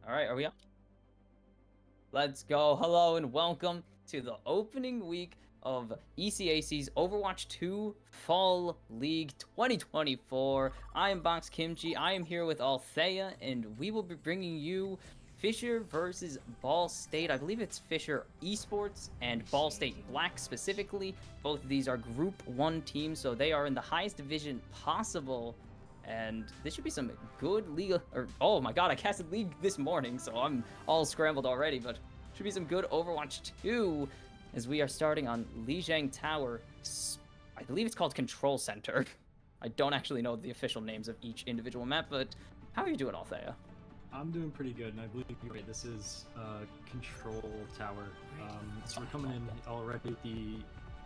All right, are we up? Let's go. Hello and welcome to the opening week of ECAC's Overwatch 2 Fall League 2024. I am Box Kimchi. I am here with Althea, and we will be bringing you Fisher versus Ball State. I believe it's Fisher Esports and Ball State Black specifically. Both of these are Group 1 teams, so they are in the highest division possible. And this should be some good league, oh my god, I casted League this morning, so I'm all scrambled already, but should be some good Overwatch 2 as we are starting on Lijiang Tower. I believe it's called Control Center. I don't actually know the official names of each individual map, but how are you doing, Althea? I'm doing pretty good, and I believe you're right. This is Control Tower. So we're coming in already at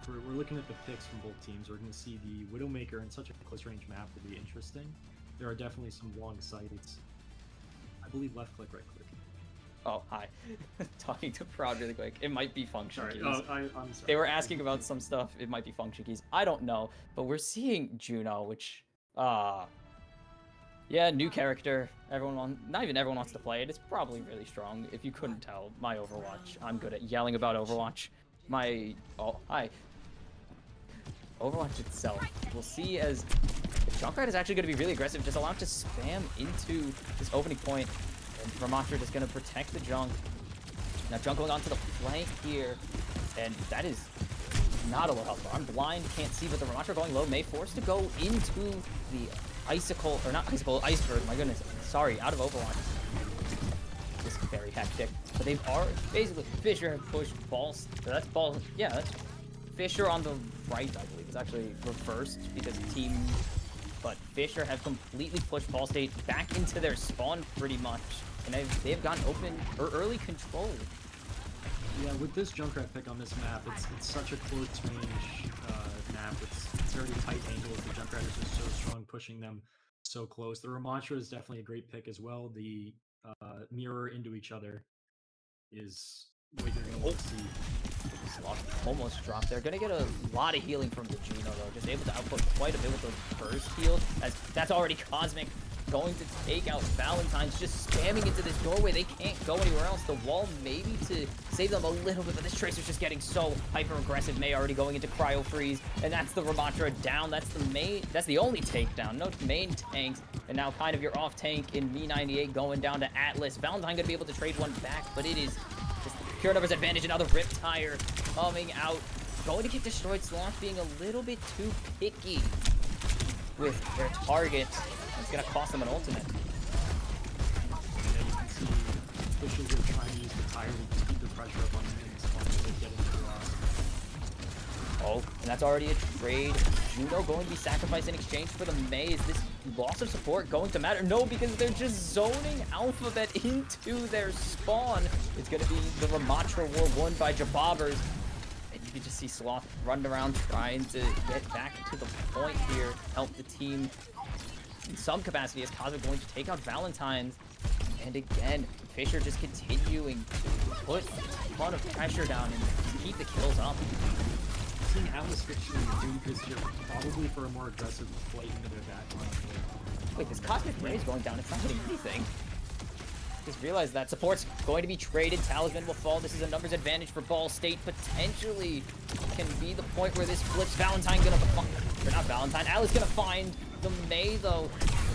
we're looking at the picks from both teams. We're going to see the Widowmaker in such a close range map will be interesting. There are definitely some long sights. I believe left click, right click. Oh, hi. Talking to Prod really quick. It might be function keys. I'm sorry. They were asking about some stuff. It might be function keys. I don't know. But we're seeing Juno, which, yeah, new character. Not even everyone wants to play it. It's probably really strong. If you couldn't tell, my Overwatch. I'm good at yelling about Overwatch. Oh, hi. Overwatch itself. We'll see as Junkrat is actually going to be really aggressive. Just allow him to spam into this opening point. And Ramatra is going to protect the Junk. Now Junk going onto the flank here. And that is not a low health bar. I'm blind, can't see, but the Ramatra going low. May force to go into the icicle, or not icicle, iceberg. My goodness. Sorry, out of Overwatch. This is very hectic. But they've already, basically, Fisher have pushed balls. So that's ball, yeah, that's Fisher on the right, I believe. It's actually reversed because but Fisher have completely pushed Ball State back into their spawn pretty much. And they've gotten open or early control. Yeah, with this Junkrat pick on this map, it's such a close range map. It's very tight angles. The Junkrat is just so strong, pushing them so close. The Ramatra is definitely a great pick as well. The mirror into each other is what you're going to see. Sloth almost dropped there. Gonna get a lot of healing from the Juno though. Just able to output quite a bit with those burst heals. That's already Cosmic going to take out Valentine's, just spamming into this doorway. They can't go anywhere else. The wall maybe to save them a little bit, but this Tracer's just getting so hyper aggressive. May already going into Cryo Freeze, and that's the Ramatra down. That's the only takedown. No main tanks, and now kind of your off tank in Me98 going down to Atlas. Valentine gonna be able to trade one back, but it is just pure numbers advantage. Another Riptire coming out, going to get destroyed. Sloth being a little bit too picky with their target. It's gonna cost them an ultimate. Yeah, you can see Fisher's are trying to use the tire to just keep the pressure up on them in this one so they get into the loss. Oh, and that's already a trade. Juno going to be sacrificed in exchange for the May. Is this loss of support going to matter? No, because they're just zoning Alphabet into their spawn. It's going to be the Ramatra War won by Jabobers. And you can just see Sloth running around trying to get back to the point here, help the team in some capacity as Cosmic going to take out Valentine's. And again, Fisher just continuing to put a ton of pressure down and keep the kills up. Seeing Atlas Fiction and Doomfist here probably for a more aggressive play into their backline. Wait, this Cosmic Ray is going down. It's not hitting anything. Just realized that support's going to be traded. Talisman will fall. This is a numbers advantage for Ball State. Potentially can be the point where this flips. Valentine gonna find, or not Valentine, Atlas gonna find the May though.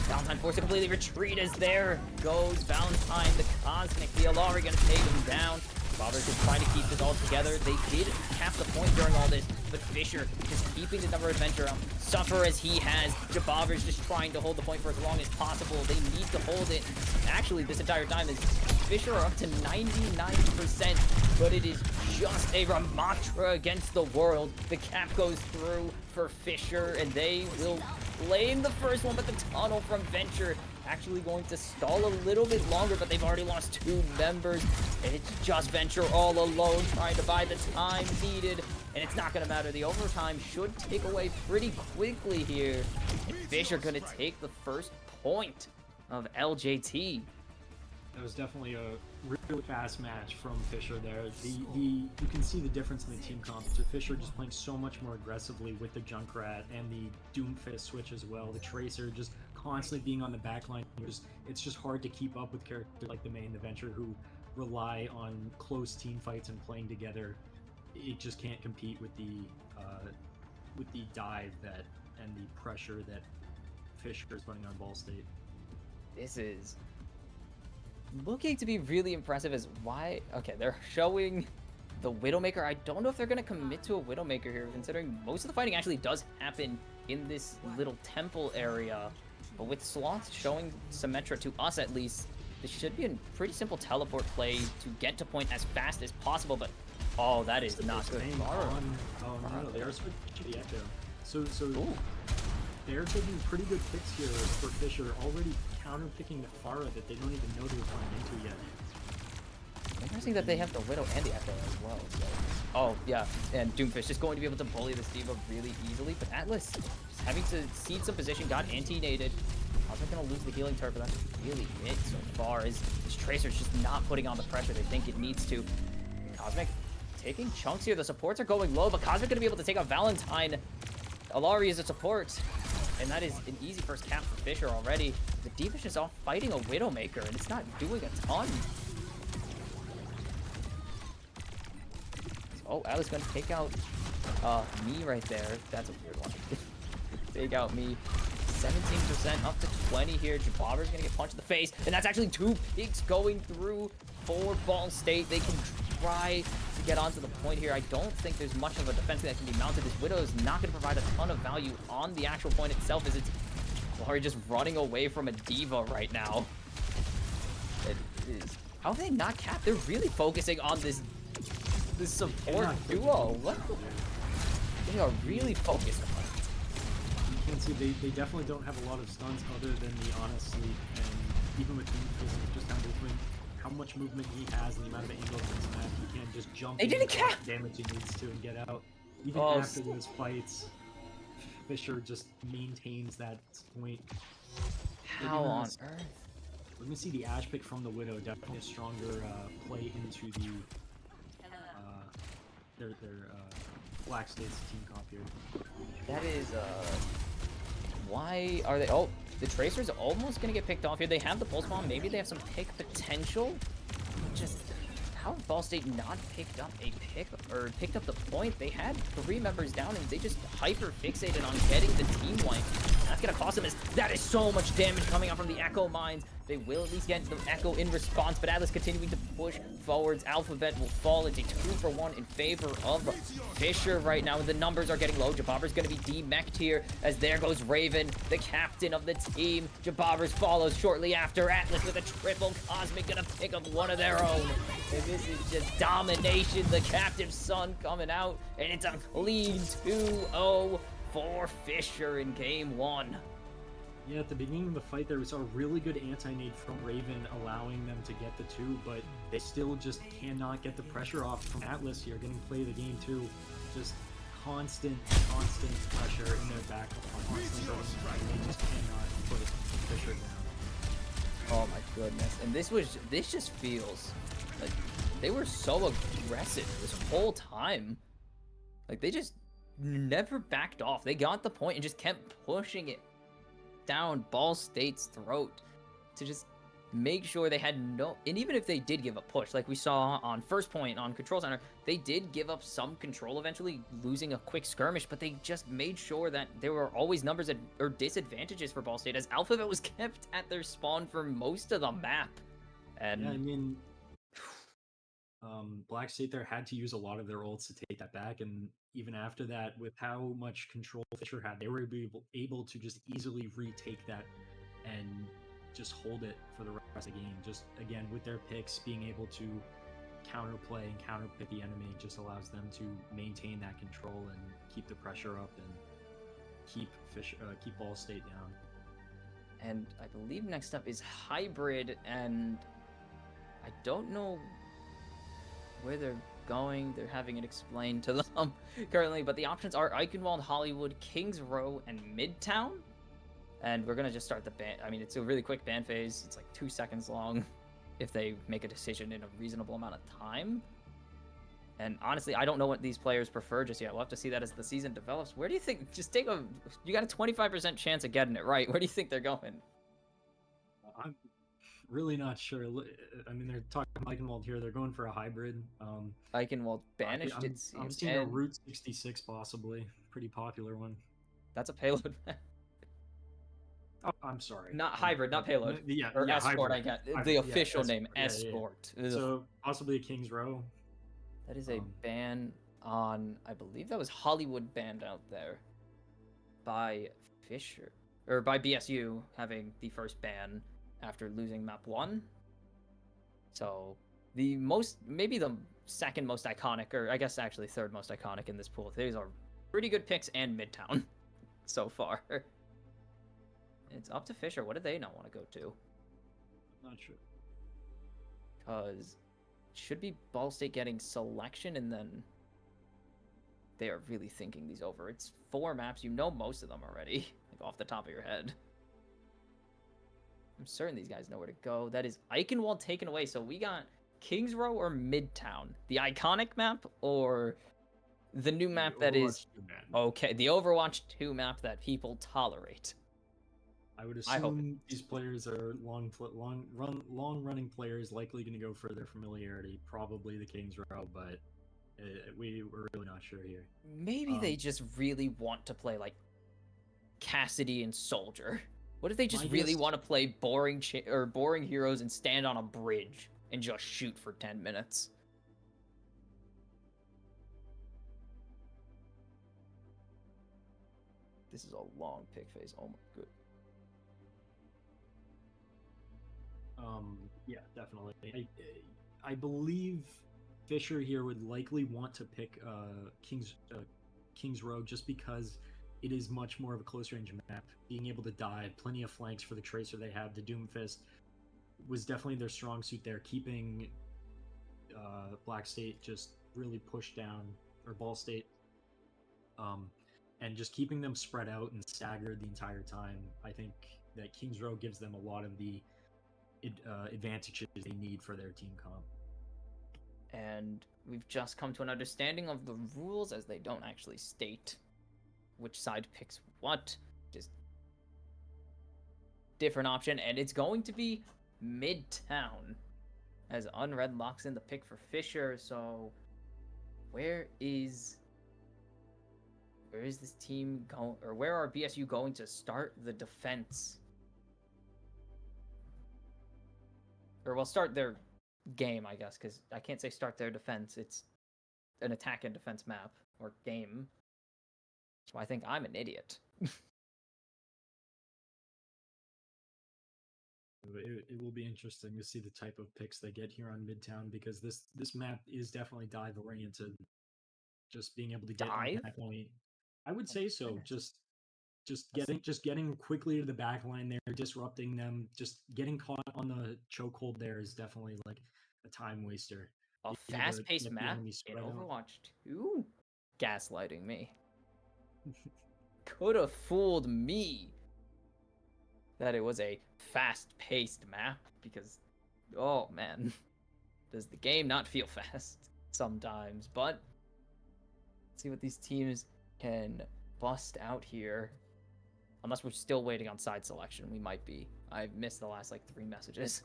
Valentine forced to completely retreat as there goes Valentine. The Cosmic, the Alari gonna take him down. Robbers just trying to keep this all together. They did cap the point during all this, but Fisher just keeping the number adventure up. Suffer as he has. Jabobers just trying to hold the point for as long as possible. They need to hold it. Actually, this entire time is Fisher are up to 99%, but it is just a Ramatra against the world. The cap goes through for Fisher, and they will lane the first one, but the tunnel from Venture actually going to stall a little bit longer, but they've already lost 2 members, and it's just Venture all alone trying to buy the time needed, and it's not going to matter. The overtime should take away pretty quickly here, and Fisher going to take the first point of LJT. That was definitely a really fast match from Fisher there. You can see the difference in the team comp. So Fisher just playing so much more aggressively with the Junkrat and the Doomfist switch as well. The Tracer just constantly being on the back line, it's just hard to keep up with characters like the main, the Venture, who rely on close team fights and playing together. It just can't compete with the dive and the pressure that Fisher is putting on Ball State. This is looking to be really impressive as why... Okay, they're showing the Widowmaker. I don't know if they're going to commit to a Widowmaker here, considering most of the fighting actually does happen in this little temple area. But with Sloth showing Symmetra, to us at least, this should be a pretty simple teleport play to get to point as fast as possible, but... Oh, that is not good. Oh, no, they are switching to the Echo. So they're taking pretty good picks here for Fisher, already counter-picking the Pharah that they don't even know they were playing into yet. Interesting that they have the Widow and the Echo as well. So. Oh, yeah, and Doomfish just going to be able to bully this D.Va really easily, but Atlas just having to cede some position, got anti-nated. Cosmic gonna lose the healing turret, but that's really it so far, as this Tracer's just not putting on the pressure they think it needs to. Cosmic taking chunks here. The supports are going low, but Cosmic gonna be able to take out Valentine. Alari is a support, and that is an easy first cap for Fisher already. The D.Va's just off fighting a Widowmaker, and it's not doing a ton. Oh, Atlas gonna take out me right there. That's a weird one. Take out me. 17% up to 20 here. Jabobber's gonna get punched in the face, and that's actually 2 picks going through for Ball State. They can try to get onto the point here. I don't think there's much of a defense that can be mounted. This Widow is not gonna provide a ton of value on the actual point itself, as it's Laurie just running away from a D.Va right now. It is... How have they not capped? They're really focusing on this support duo. What? They are really focused on it. You can see they definitely don't have a lot of stuns other than the Honest Sleep, and even with Doomfist, just how much movement he has and the amount of angles in this map, he can just jump in and cap damage he needs to and get out. Even after those fights, Fisher just maintains that point. How on earth? Let me see the Ash pick from the Widow. Definitely a stronger play into the their Black State's team comp here. That is why are they... Oh, the Tracer's almost gonna get picked off here. They have the Pulse Bomb. Maybe they have some pick potential. Just how have Ball State not picked up a pick or picked up the point? They had 3 members down and they just hyper fixated on getting the team wipe. That's gonna cost them, as that is so much damage coming out from the Echo mines. They will at least get the Echo in response, but Atlas continuing to push forwards. Alphabet will fall. It's a 2-for-1 in favor of Fisher right now. The numbers are getting low. Jabobber's going to be demeched here, as there goes Raven, the captain of the team. Jabobber's follows shortly after. Atlas with a triple. Cosmic going to pick up one of their own. And this is just domination. The captive son coming out, and it's a clean 2-0 for Fisher in game 1. Yeah, at the beginning of the fight there, we saw a really good anti-nade from Raven, allowing them to get the 2, but they still just cannot get the pressure off from Atlas here, getting play of the game too. Just constant pressure in their back, constantly and they just cannot put Fisher down. Oh my goodness. And this just feels like they were so aggressive this whole time. Like, they just never backed off. They got the point and just kept pushing it down Ball State's throat to just make sure they had no... And even if they did give a push, like we saw on first point on Control Center, they did give up some control eventually, losing a quick skirmish, but they just made sure that there were always numbers or disadvantages for Ball State, as Alphabet was kept at their spawn for most of the map. And yeah, I mean, Black State there had to use a lot of their ults to take that back, and even after that, with how much control Fisher had, they were able to just easily retake that and just hold it for the rest of the game. Just, again, with their picks, being able to counterplay and counterpick the enemy just allows them to maintain that control and keep the pressure up and keep Ball State down. And I believe next up is Hybrid, and I don't know where they're going. They're having it explained to them currently, but the options are Eichenwald, Hollywood, Kings Row, and Midtown. And we're gonna just start the ban. I mean, it's a really quick ban phase. It's like 2 seconds long if they make a decision in a reasonable amount of time. And honestly, I don't know what these players prefer just yet. We'll have to see that as the season develops. Where do you think, just take a, you got a 25% chance of getting it right. Where do you think they're going? I'm really not sure. I mean, they're talking Eichenwald here. They're going for a hybrid. Eichenwald banished, it I'm seems. seeing a And Route 66 possibly. Pretty popular one. that's a payload. Oh, I'm sorry. Not hybrid, not payload. Yeah, Or yeah, escort, hybrid. I get. Hybrid, The yeah, official name, yeah, yeah. escort. Ugh. So possibly a King's Row. That is a ban on, I believe that was Hollywood banned out there by Fisher, or by BSU having the first ban after losing map 1. So the most, maybe the second most iconic, or I guess actually third most iconic in this pool. These are pretty good picks and Midtown so far. It's up to Fisher. What do they not want to go to? I'm not sure. Because should be Ball State getting selection, and then they are really thinking these over. It's 4 maps. You know most of them already, like off the top of your head. I'm certain these guys know where to go. That is Eichenwald taken away. So we got Kings Row or Midtown? The iconic map or the new map that is... Okay, the Overwatch 2 map that people tolerate. I would assume these players are long-running players, likely going to go for their familiarity. Probably the Kings Row, but we're really not sure here. Maybe they just really want to play like Cassidy and Soldier. What if they just really want to play boring heroes and stand on a bridge and just shoot for 10 minutes? This is a long pick phase. Oh my good. Yeah, definitely. I believe Fisher here would likely want to pick King's Row just because it is much more of a close range map. Being able to dive, plenty of flanks for the Tracer they have. The Doomfist was definitely their strong suit there, keeping Black State just really pushed down, or Ball State, and just keeping them spread out and staggered the entire time. I think that King's Row gives them a lot of the advantages they need for their team comp. And we've just come to an understanding of the rules, as they don't actually state which side picks what. Just different option, and it's going to be Midtown as Unread locks in the pick for Fisher. So where is this team going, or where are BSU going to start the defense? Or we'll start their game, I guess, because I can't say start their defense. It's an attack and defense map, or game. So I think I'm an idiot. It will be interesting to see the type of picks they get here on Midtown, because this map is definitely dive oriented. Just being able to get Dive? back point. I would say so. Just getting quickly to the back line there, disrupting them, just getting caught on the chokehold there is definitely like a time waster. A fast-paced map in Overwatch 2? Gaslighting me. Could have fooled me that it was a fast-paced map, because, oh man, does the game not feel fast sometimes. But let's see what these teams can bust out here. Unless we're still waiting on side selection, we might be. I've missed the last, 3 messages.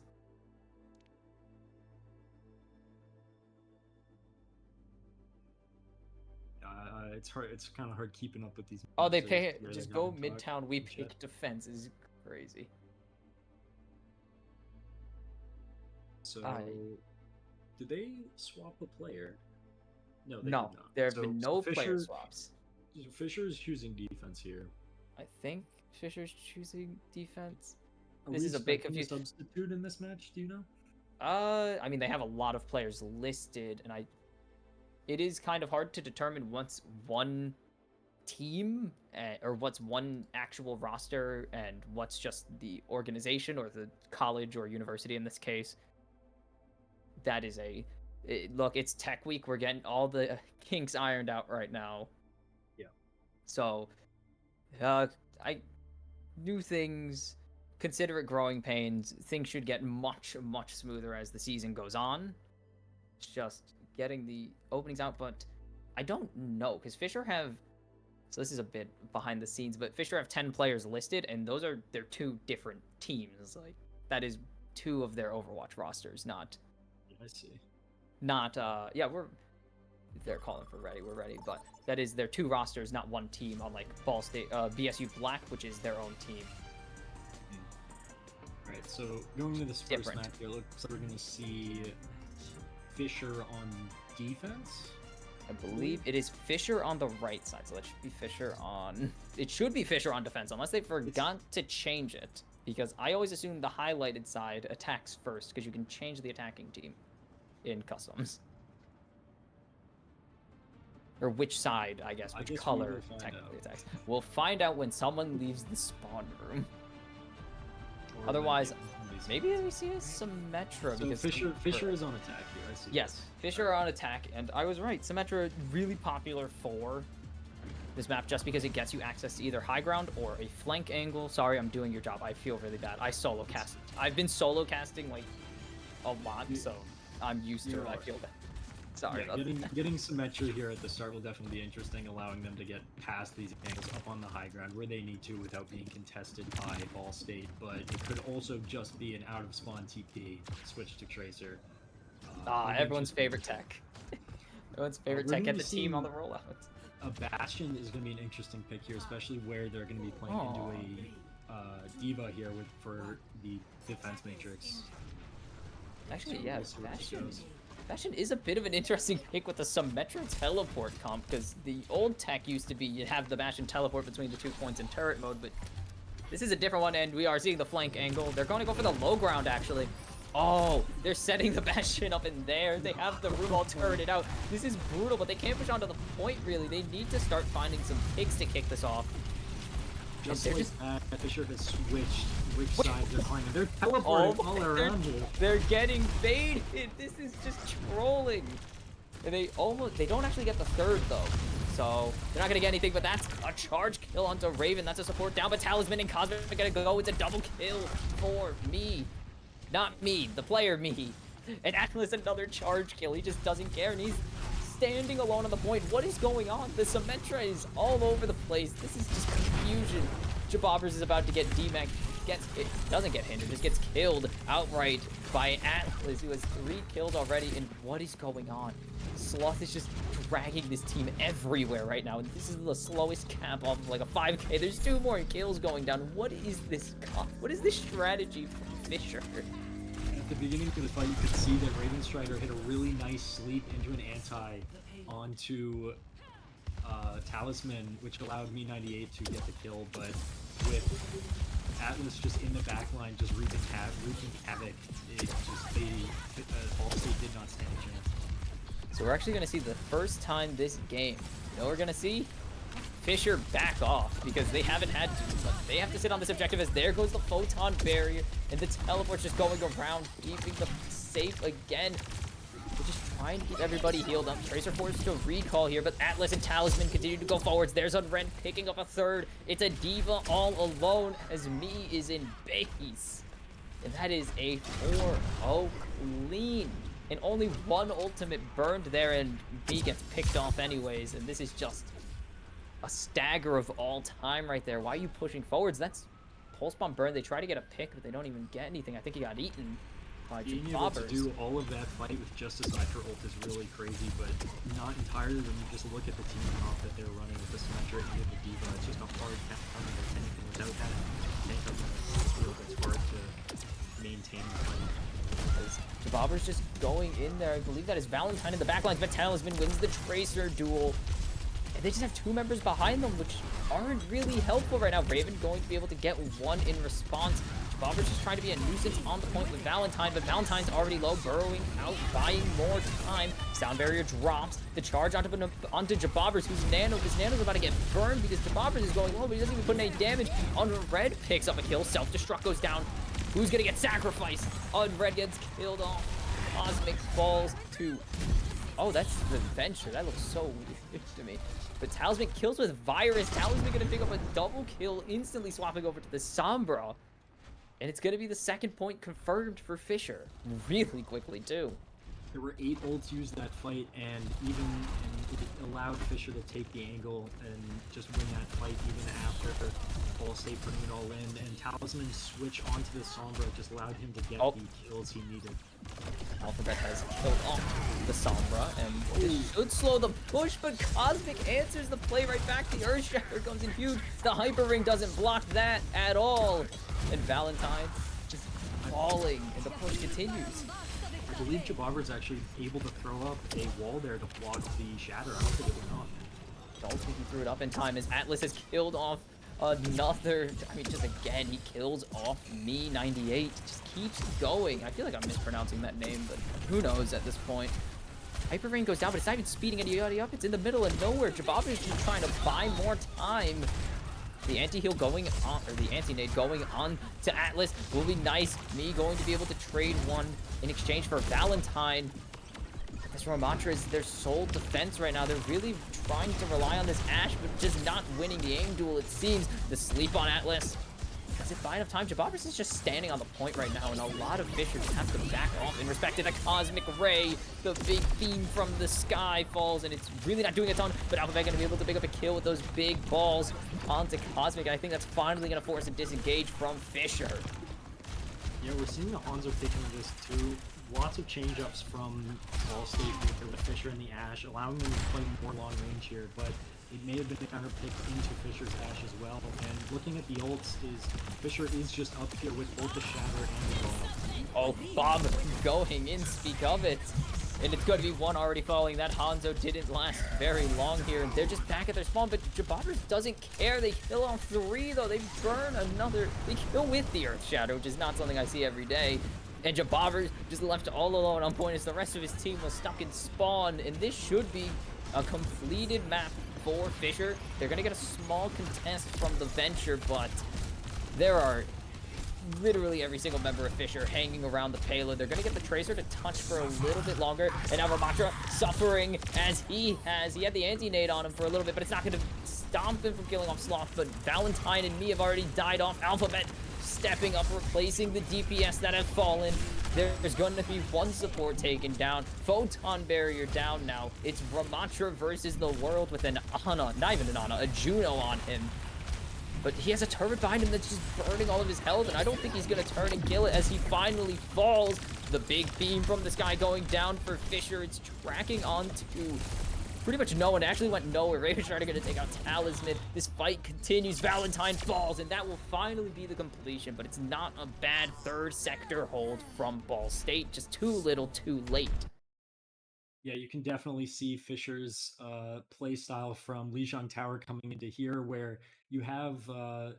It's hard. It's kind of hard keeping up with these. Oh, they pay it. Just go Midtown. We pick defense is crazy. So, did they swap a player? No, they did No, not. there have been no player swaps. Fisher's choosing defense here. I think Fisher's choosing defense. This is a big substitute in this match. Do you know? I mean, they have a lot of players listed, and it is kind of hard to determine what's one team or what's one actual roster and what's just the organization or the college or university in this case. That is look, it's Tech Week. We're getting all the kinks ironed out right now. Yeah. So, new things, consider it growing pains. Things should get much, much smoother as the season goes on. Just getting the openings out, but I don't know, because Fisher have... So this is a bit behind the scenes, but Fisher have 10 players listed, and those are their 2 different teams. Like, that is 2 of their Overwatch rosters, not... I see. Not, yeah, they're calling for ready, we're ready, but that is their 2 rosters, not 1 team on, like, Ball State, BSU Black, which is their own team. Alright, so going into this first map here, looks like we're going to see Fisher on defense. I believe it is Fisher on the right side, so that should be Fisher on... It should be Fisher on defense, unless they forgot to change it. Because I always assume the highlighted side attacks first, because you can change the attacking team in customs. Or which side, I guess, which color technically attacks. We'll find out when someone leaves the spawn room. Or otherwise, maybe we see a Symmetra. So because Fisher is on attack here, I see. Yes, Fisher on attack, and I was right. Symmetra really popular for this map just because it gets you access to either high ground or a flank angle. Sorry, I'm doing your job. I feel really bad. I solo cast. I've been solo casting like a lot, so I'm used to it. I feel bad. Sorry. Yeah, getting Symmetra here at the start will definitely be interesting, allowing them to get past these angles up on the high ground where they need to without being contested by Ball State. But it could also just be an out of spawn TP switch to Tracer. Everyone's favorite tech. Everyone's favorite tech. Get the team on the rollout. A Bastion is going to be an interesting pick here, especially where they're going to be playing into a D.Va here for the defense matrix. Actually, yeah, Bastion is a bit of an interesting pick with the Symmetra teleport comp, because the old tech used to be you have the Bastion teleport between the 2 points in turret mode, but this is a different one, and we are seeing the flank angle. They're going to go for the low ground, actually. Oh, they're setting the Bastion up in there. They have the room all turreted out. This is brutal, but they can't push onto the point, really. They need to start finding some picks to kick this off. Just like Fisher has switched which side they're playing. They're teleporting all around you. They're getting baited. This is just trolling. And they don't actually get the 3rd, though. So they're not going to get anything, but that's a charge kill onto Raven. That's a support down, but Talisman and Cosmic are going to go. It's a double kill for me. Not me, the player me. And Atlas another charge kill. He just doesn't care, and he's standing alone on the point. What is going on? The Symmetra is all over the place. This is just confusion. Jabobbers is about to get D-Mac. Doesn't get hindered, just gets killed outright by Atlas, who has 3 kills already. And what is going on? Sloth is just dragging this team everywhere right now. This is the slowest cap off of like a 5K. There's 2 more kills going down. What is this? What is this strategy for Fisher? At the beginning of the fight, you could see that Ravenstrider hit a really nice sleep into an anti onto Talisman, which allowed Me98 to get the kill, but with Atlas just in the back line, just wreaking havoc, Ball State did not stand a chance. So we're actually going to see the first time this game, you know what we're going to see? Fisher back off, because they haven't had to, but they have to sit on this objective as there goes the photon barrier, and the teleport's just going around, keeping them safe again. They're just trying to keep everybody healed up. Tracer forced to recall here, but Atlas and Talisman continue to go forwards. There's Unrent picking up a 3rd. It's a D.Va all alone as Me is in base. And that is a 4-0 clean. And only 1 ultimate burned there, and B gets picked off anyways, and this is just a stagger of all time right there. Why are you pushing forwards? That's Pulse Bomb burn. They try to get a pick, but they don't even get anything. I think he got eaten by Being able to do all of that fight with just a Symmetra ult is really crazy, but not entirely when you just look at the team comp that they're running with the Symmetra and the D.Va. It's just a hard counter with anything without that tank up in the field. It's hard to maintain the fight. Jabobbers just going in there. I believe that is Valentine in the backlines, but Talisman wins the Tracer duel. And they just have 2 members behind them, which aren't really helpful right now. Raven going to be able to get 1 in response. Jabobbers just trying to be a nuisance on the point with Valentine, but Valentine's already low, burrowing out, buying more time. Sound barrier drops. The charge onto Jabobbers, whose Nano's about to get burned because Jabobbers is going low, but he doesn't even put any damage. Unred picks up a kill. Self-destruct goes down. Who's gonna get sacrificed? Unred gets killed off. Cosmic falls to... Oh, that's the Venture. That looks so weird to me. But Talisman kills with Virus. Talisman gonna pick up a double kill, instantly swapping over to the Sombra. And it's gonna be the 2nd point confirmed for Fisher. Really quickly, too. There were 8 ults used that fight, and it allowed Fisher to take the angle and just win that fight even after Ball State putting it all in. And Talisman's switch onto the Sombra just allowed him to get the kills he needed. Alphabet has killed off the Sombra, and this should slow the push, but Cosmic answers the play right back. The Earthshatter comes in huge. The Hyper Ring doesn't block that at all. And Valentine just falling, and the push continues. I believe Jababra's actually able to throw up a wall there to block the Shatter. I don't think it went off. Don't think he threw it up in time as Atlas has killed off another. I mean, just again, he kills off Me98. Just keeps going. I feel like I'm mispronouncing that name, but who knows at this point. Hyper Ring goes down, but it's not even speeding anybody up. It's in the middle of nowhere. Jababra's just trying to buy more time. The anti-heal going on, or the anti-nade going on to Atlas will be nice. Me going to be able to trade one in exchange for Valentine. This Ramatra is their sole defense right now. They're really trying to rely on this Ashe, but just not winning the aim duel, it seems. The sleep on Atlas. Does it buy enough time? Jababras is just standing on the point right now, and a lot of Fishers have to back off in respect to the Cosmic Ray. The big beam from the sky falls, and it's really not doing a ton, but Alphabet going to be able to pick up a kill with those big balls onto Cosmic. I think that's finally going to force a disengage from Fisher. Yeah, we're seeing the Hanzo taking this too. Lots of change-ups from Ball State with Fisher and the Ashe, allowing them to play more long range here, but it may have been a counter pick into Fisher's Ashe as well. And looking at the ults, Fisher is just up here with both the Shatter and the Ball. Oh, Bob going in, speak of it. And it's going to be one already falling. That Hanzo didn't last very long here. They're just back at their spawn, but Jababras doesn't care. They kill off 3, though. They burn another. They kill with the Earth Shadow, which is not something I see every day. And Jababras just left all alone on point as the rest of his team was stuck in spawn. And this should be a completed map for Fisher. They're going to get a small contest from the Venture, but there are literally every single member of Fisher hanging around the payload. They're going to get the Tracer to touch for a little bit longer. And now Ramatra suffering as he had the anti-nade on him for a little bit, but it's not going to stop him from killing off Sloth. But Valentine and Me have already died off. Alphabet stepping up, replacing the DPS that have fallen. There's going to be one support taken down. Photon Barrier down now. It's Ramatra versus the world with an Ana, not even an Ana, a Juno on him. But he has a turret behind him that's just burning all of his health, and I don't think he's going to turn and kill it as he finally falls. The big beam from the sky going down for Fisher. It's tracking onto pretty much no one. It actually went nowhere. Raven's trying to take out Talisman. This fight continues. Valentine falls, and that will finally be the completion, but it's not a bad third sector hold from Ball State. Just too little, too late. Yeah, you can definitely see Fisher's play style from Lijiang Tower coming into here, where you have Ball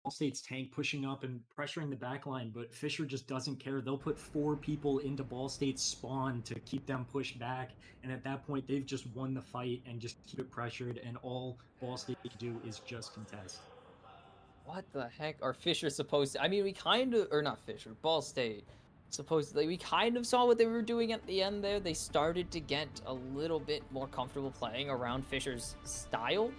State's tank pushing up and pressuring the backline, but Fisher just doesn't care. They'll put 4 people into Ball State's spawn to keep them pushed back, and at that point, they've just won the fight and just keep it pressured, and all Ball State can do is just contest. What the heck are Fisher supposed to... I mean, we kind of... Or not Fisher, Ball State. Supposedly, we kind of saw what they were doing at the end there. They started to get a little bit more comfortable playing around Fisher's style.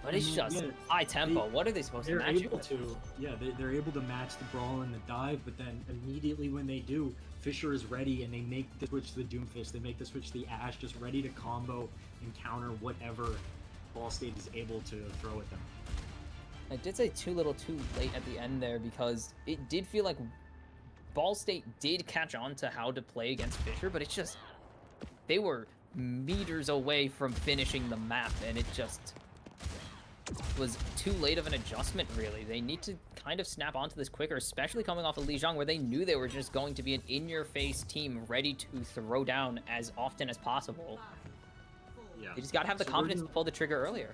But it's just high tempo. What are they supposed to match it with? They're able to match the brawl and the dive, but then immediately when they do, Fisher is ready and they make the switch to the Doomfist. They make the switch to the Ashe, just ready to combo and counter whatever Ball State is able to throw at them. I did say too little too late at the end there because it did feel like Ball State did catch on to how to play against Fisher, but it's just, they were meters away from finishing the map, and it just was too late of an adjustment, really. They need to kind of snap onto this quicker, especially coming off of Lijiang, where they knew they were just going to be an in-your-face team ready to throw down as often as possible. Yeah. They just got to have the confidence to pull the trigger earlier.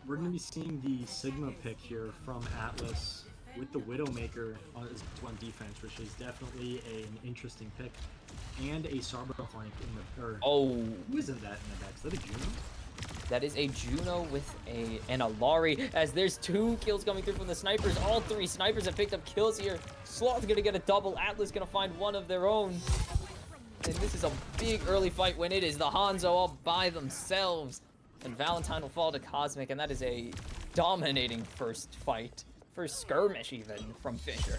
We're going to be seeing the Sigma pick here from Atlas with the Widowmaker on defense, which is definitely an interesting pick, and a Sabra flank in the... Who isn't that in the back? Is that a Juno? That is a Juno with an Alari, as there's 2 kills coming through from the snipers. All 3 snipers have picked up kills here. Sloth gonna get a double. Atlas gonna find one of their own. And this is a big early fight when it is the Hanzo all by themselves. And Valentine will fall to Cosmic, and that is a dominating first fight. First skirmish even from Fisher.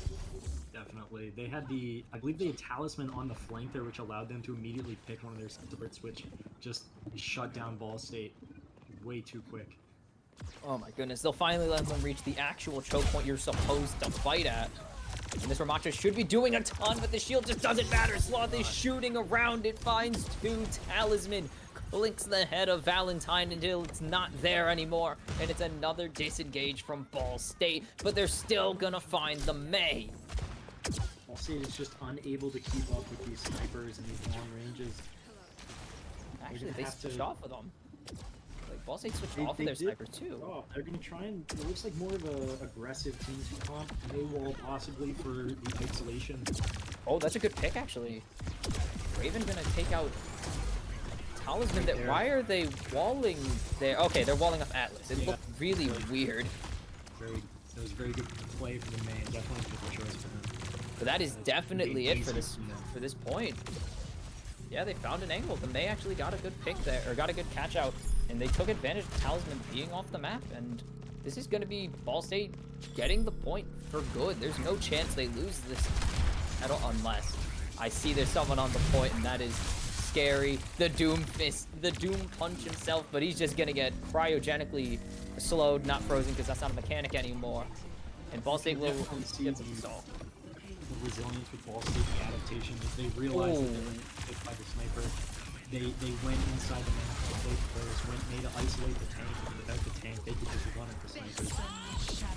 Definitely. They had I believe they had Talisman on the flank there, which allowed them to immediately pick one of their supports, which just shut down Ball State way too quick. Oh my goodness, they'll finally let them reach the actual choke point you're supposed to fight at. And this Ramattra should be doing a ton, but the shield just doesn't matter. Sloth is shooting around it, finds 2 Talisman, clinks the head of Valentine until it's not there anymore. And it's another disengage from Ball State, but they're still gonna find the May. Ball State is just unable to keep up with these snipers and these long ranges. Actually, they switched off with them. Like, Ball State switched off with their snipers too. Oh, they're gonna try and, it looks like more of a aggressive team comp. No wall possibly for the isolation. Oh, that's a good pick actually. Raven gonna take out Talisman. That why are they walling there? Okay, they're walling up Atlas. It looked really weird. That was a very good play for the main. Definitely a good choice for him. But that is definitely it for this point. Yeah, they found an angle. The May actually got a good pick there, or got a good catch out, and they took advantage of Talisman being off the map. And this is going to be Ball State getting the point for good. There's no chance they lose this at all, unless I see there's someone on the point, and that is scary. The Doom Fist, the Doom Punch himself, but he's just going to get cryogenically slowed, not frozen, because that's not a mechanic anymore. And Ball State will get some stall. The resilience with Ball State, the adaptation, they realized that they were hit by the sniper. They went inside the map, both players made to isolate the tank, and without the tank, they could just run at the snipers.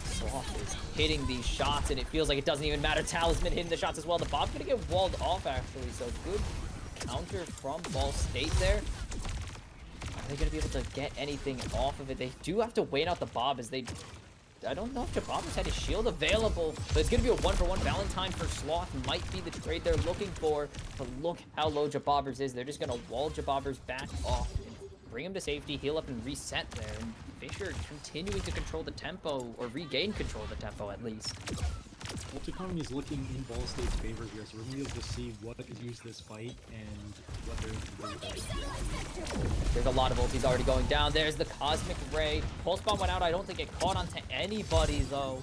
Sloth is hitting these shots, and it feels like it doesn't even matter. Talisman hitting the shots as well. The Bob's gonna get walled off, actually, so good counter from Ball State there. Are they gonna be able to get anything off of it? They do have to wait out the Bob, as they... I don't know if Jabobber's had his shield available, but it's going to be a 1-for-1 Valentine for Sloth. Might be the trade they're looking for, but look how low Jabobber's is. They're just going to wall Jabobber's back off and bring him to safety, heal up, and reset there. And Fisher continuing to control the tempo, or regain control of the tempo at least. Ult economy is looking in Ball State's favor here, so we're going to be able to see what is used this fight and what they're going to do. There's a lot of ultis already going down. There's the Cosmic Ray. Pulse Bomb went out. I don't think it caught onto anybody, though.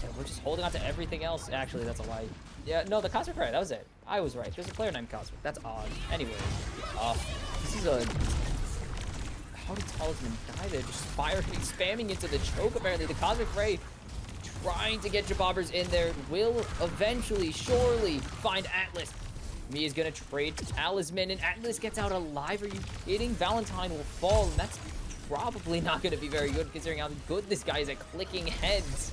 And we're just holding on to everything else. Actually, that's a lie. Yeah, no, the Cosmic Ray, that was it. I was right. There's a player named Cosmic. That's odd. Anyway, this is a... How did Talisman die there? Just firing, spamming into the choke, apparently. The Cosmic Ray trying to get Jabobbers in there will eventually, surely find Atlas. Me is gonna trade Talisman, and Atlas gets out alive. Are you kidding? Valentine will fall, and that's probably not gonna be very good considering how good this guy is at clicking heads.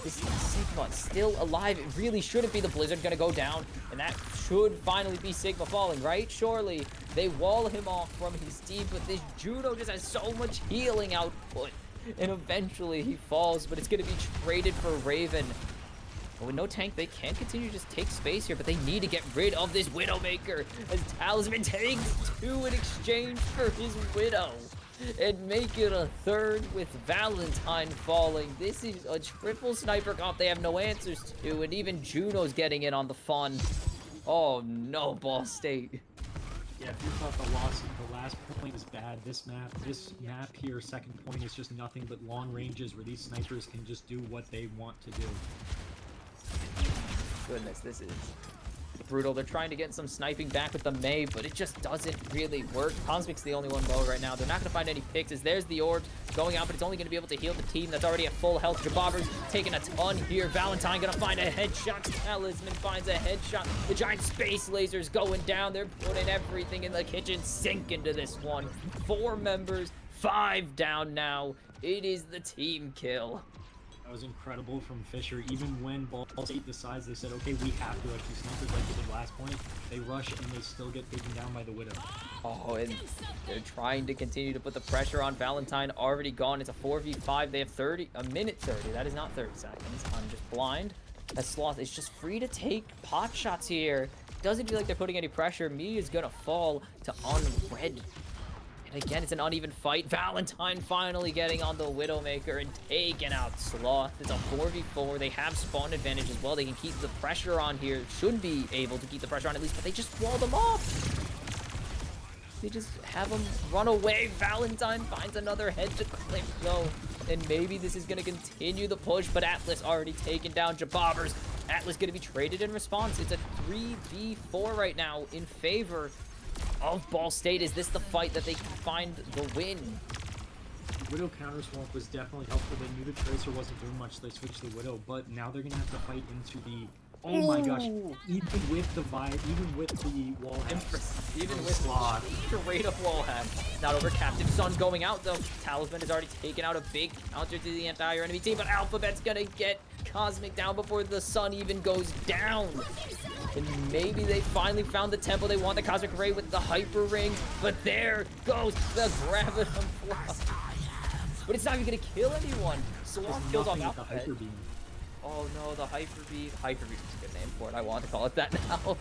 This Sigma still alive. It really shouldn't be the Blizzard gonna go down, and that should finally be Sigma falling, right? Surely they wall him off from his team, but this Judo just has so much healing output. And eventually he falls, but it's going to be traded for Raven. But with no tank, they can continue to just take space here, but they need to get rid of this Widowmaker, as Talisman takes 2 in exchange for his Widow. And make it a 3rd with Valentine falling. This is a triple sniper comp they have no answers to, and even Juno's getting in on the fun. Oh no, Ball State. Yeah, if you thought the last point was bad, this map here, second point, is just nothing but long ranges where these snipers can just do what they want to do. Goodness, this is brutal. They're trying to get some sniping back with the May, but it just doesn't really work. Cosmic's the only one low right now. They're not going to find any picks, as there's the orbs going out, but it's only going to be able to heal the team that's already at full health. Jabobber's taking a ton here. Valentine going to find a headshot. Talisman finds a headshot. The giant space laser's going down. They're putting everything in the kitchen sink into this one. 4 members, 5 down now. It is the team kill. That was incredible from Fisher. Even when Ball State decides, they said, okay, we have to actually sniper like they did last point, they rush and they still get taken down by the Widow. Oh, and they're trying to continue to put the pressure on. Valentine already gone. It's a 4v5. They have a minute 30. That is not 30 seconds. I'm just blind. As Sloth is just free to take pot shots here. Doesn't feel like they're putting any pressure. Me is gonna fall to unred. And again, it's an uneven fight. Valentine finally getting on the Widowmaker and taking out Sloth. It's a 4v4. They have spawn advantage as well. They can keep the pressure on here. Should be able to keep the pressure on at least, but they just wall them off. They just have them run away. Valentine finds another head to clip, though. And maybe this is going to continue the push, but Atlas already taken down Jabobbers. Atlas going to be traded in response. It's a 3v4 right now in favor of Ball State. Is this the fight that they can find the win? Widow counter swamp was definitely helpful. They knew the Tracer wasn't doing much, they switched to Widow, but now they're gonna have to fight into the... Oh my gosh, even with the vibe, even with the wall hacks. Even with slot. Straight up wall hack. Not over. Captive Sun going out though. Talisman has already taken out a big counter to the entire enemy team, but Alphabet's gonna get Cosmic down before the Sun even goes down. And maybe they finally found the tempo. They want the Cosmic Ray with the Hyper Ring, but there goes the Gravitum Fluff. But it's not even gonna kill anyone. Swamp kills off Alphabet. Oh no, the Hyper Beam. Hyper Beam is a good name for it. I want to call it that now.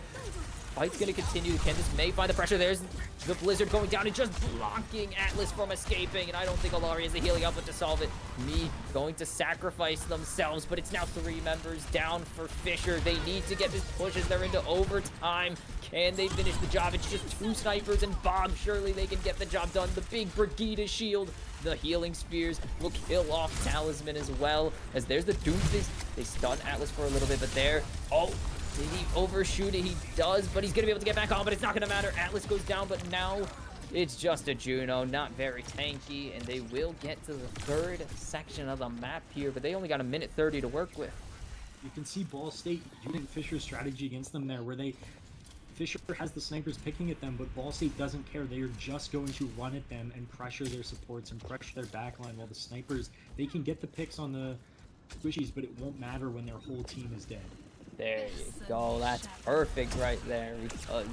Fight's gonna continue. Candace may find the pressure. There's the Blizzard going down and just blocking Atlas from escaping. And I don't think Alari has the healing output to solve it. Me going to sacrifice themselves, but it's now 3 members down for Fisher. They need to get this push as they're into overtime. Can they finish the job? It's just 2 snipers and Bob. Surely they can get the job done. The big Brigida shield. The healing spears will kill off Talisman as well, as there's the Doomsday. They stun Atlas for a little bit, but there, oh, did he overshoot it? He does, but he's gonna be able to get back on, but it's not gonna matter. Atlas goes down, but now it's just a Juno, not very tanky, and they will get to the 3rd section of the map here, but they only got a minute 30 to work with. You can see Ball State using Fisher's strategy against them there, where Fisher has the snipers picking at them, but Ball State doesn't care. They are just going to run at them and pressure their supports and pressure their backline, while the snipers, they can get the picks on the squishies, but it won't matter when their whole team is dead. There you go. That's perfect right there, because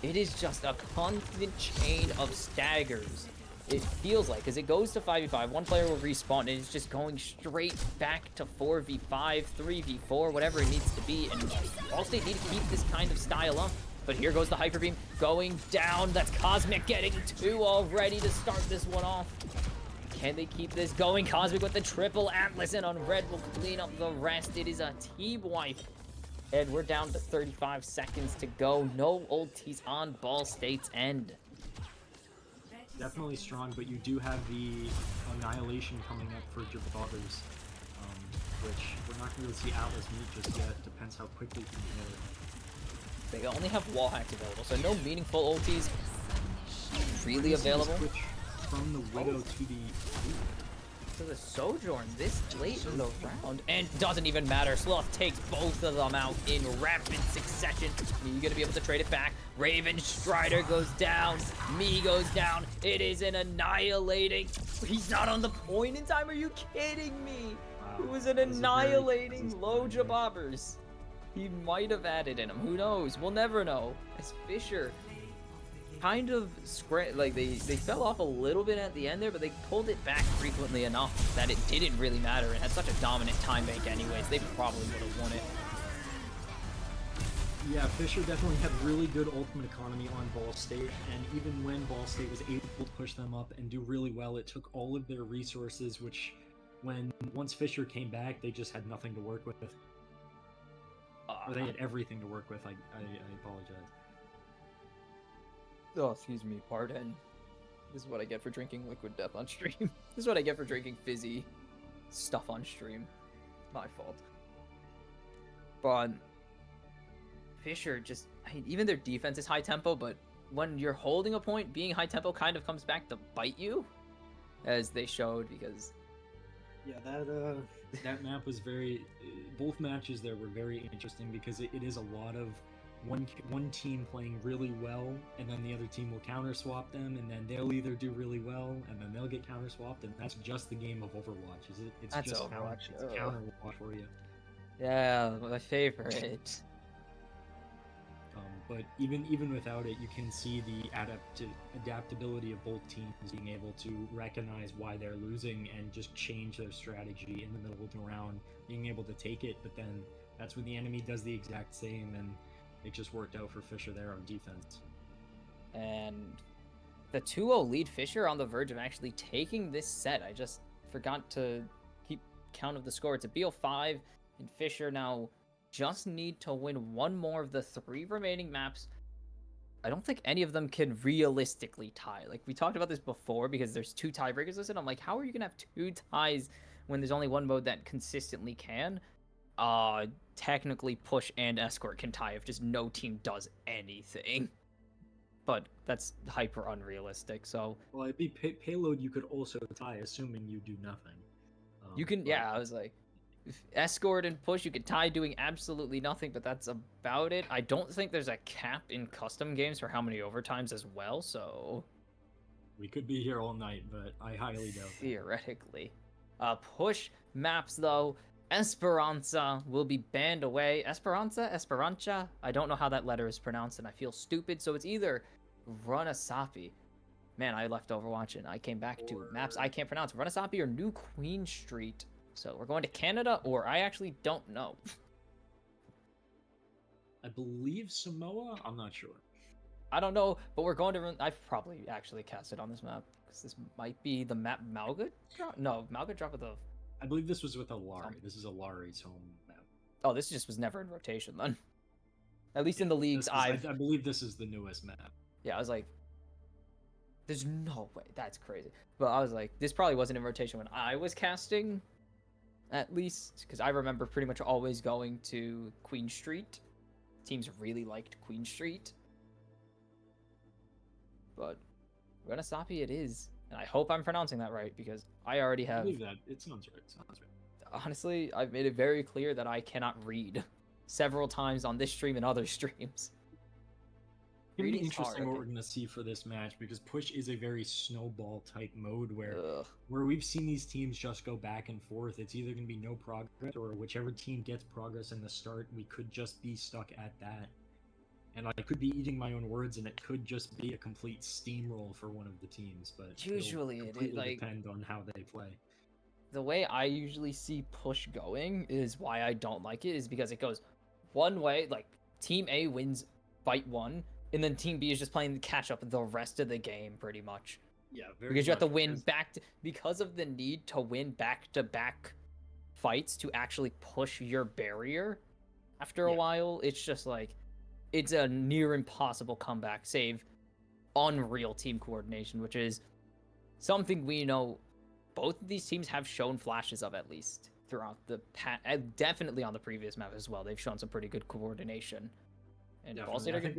it is just a constant chain of staggers. It feels like, as it goes to 5v5, one player will respawn, and it's just going straight back to 4v5, 3v4, whatever it needs to be, and Ball State need to keep this kind of style up. But here goes the Hyper Beam going down. That's Cosmic getting 2 already to start this one off. Can they keep this going? Cosmic with the triple Atlas, and on Red will clean up the rest. It is a team wipe. And we're down to 35 seconds to go. No ultis on Ball State's end. Definitely strong, but you do have the Annihilation coming up for Gibraltar's, which we're not going to see Atlas meet just yet. Depends how quickly you can hit it. They only have wall hacks available, so no meaningful ultis freely available. Switch from the Widow to the Sojourn this late in the round, and doesn't even matter. Sloth takes both of them out in rapid succession. Me gonna be able to trade it back. Raven Strider goes down. Me goes down. It is an annihilating. He's not on the point in time. Are you kidding me? Wow. It was an annihilating Loja Bobbers. He might have added in him. Who knows? We'll never know. As Fisher kind of like they fell off a little bit at the end there, but they pulled it back frequently enough that it didn't really matter. It had such a dominant time bank anyways. They probably would have won it. Yeah, Fisher definitely had really good ultimate economy on Ball State, and even when Ball State was able to push them up and do really well, it took all of their resources, which once Fisher came back, they just had nothing to work with. Or they had everything to work with. I apologize. Oh, excuse me, pardon. This is what I get for drinking liquid death on stream. This is what I get for drinking fizzy stuff on stream. My fault. But Fisher just, I mean, even their defense is high tempo, but when you're holding a point, being high tempo kind of comes back to bite you, as they showed, because yeah, that map was very, both matches there were very interesting, because it is a lot of one team playing really well, and then the other team will counter swap them, and then they'll either do really well, and then they'll get counter swapped, and that's just the game of Overwatch. It's that's just Overwatch. It's counter watch for you. Yeah, my favorite. But even without it, you can see the adaptability of both teams being able to recognize why they're losing and just change their strategy in the middle of the round, being able to take it, but then that's when the enemy does the exact same, and it just worked out for Fisher there on defense. And the 2-0 lead, Fisher on the verge of actually taking this set. I just forgot to keep count of the score. It's a BO5, and Fisher now just need to win one more of the 3 remaining maps. I don't think any of them can realistically tie. Like, we talked about this before, because there's 2 tiebreakers listed. I'm like, how are you going to have 2 ties when there's only one mode that consistently can? Technically push and escort can tie if just no team does anything. But that's hyper unrealistic, so... Well, it'd be payload you could also tie, assuming you do nothing. You can, yeah, I was like... Escort and push, you could tie doing absolutely nothing, but that's about it. I don't think there's a cap in custom games for how many overtimes as well, so... We could be here all night, but I highly doubt that. Theoretically. Push maps, though. Esperanza will be banned away. Esperanza? I don't know how that letter is pronounced, and I feel stupid, so it's either Runasapi. Man, I left Overwatch, and I came back to maps I can't pronounce. Runasapi or New Queen Street. So we're going to Canada, or I actually don't know. I believe Samoa? I'm not sure. I don't know, but we're going to... I've probably actually cast it on this map, because this might be the map Malga drop? No, Malga drop with the... I believe this was with Alari. This is Alari's home map. Oh, this just was never in rotation, then. At least in the leagues I believe this is the newest map. Yeah, I was like... There's no way. That's crazy. But I was like, this probably wasn't in rotation when I was casting, at least, because I remember pretty much always going to Queen Street. Teams really liked Queen Street. But Runasapi it is. And I hope I'm pronouncing that right, because I already have... I believe that. It sounds right. It sounds right. Honestly, I've made it very clear that I cannot read several times on this stream and other streams. It's going to be interesting what we're going to see for this match, because push is a very snowball type mode where we've seen these teams just go back and forth. It's either going to be no progress, or whichever team gets progress in the start, we could just be stuck at that. And I could be eating my own words, and it could just be a complete steamroll for one of the teams. But usually it like depend on how they play. The way I usually see push going is why I don't like it is because it goes one way, like Team A wins fight 1, and then Team B is just playing the catch up the rest of the game pretty much. Yeah, because you have to win because of the need to win back-to-back fights to actually push your barrier. After a while, it's just like it's a near impossible comeback save unreal team coordination, which is something we know both of these teams have shown flashes of, at least throughout the definitely on the previous map as well. They've shown some pretty good coordination. And Ball State, I think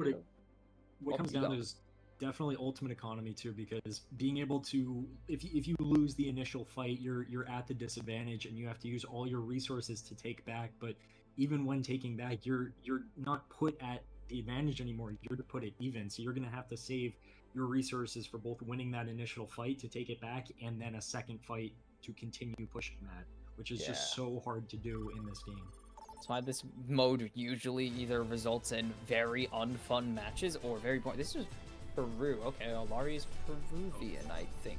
what comes down to is definitely ultimate economy too, because being able to, if you lose the initial fight, you're at the disadvantage and you have to use all your resources to take back. But even when taking back, you're not put at the advantage anymore. You're to put it even, so you're going to have to save your resources for both winning that initial fight to take it back and then a second fight to continue pushing that, which is just so hard to do in this game. That's why this mode usually either results in very unfun matches or very boring. This is Peru. Okay, Alari is Peruvian, I think.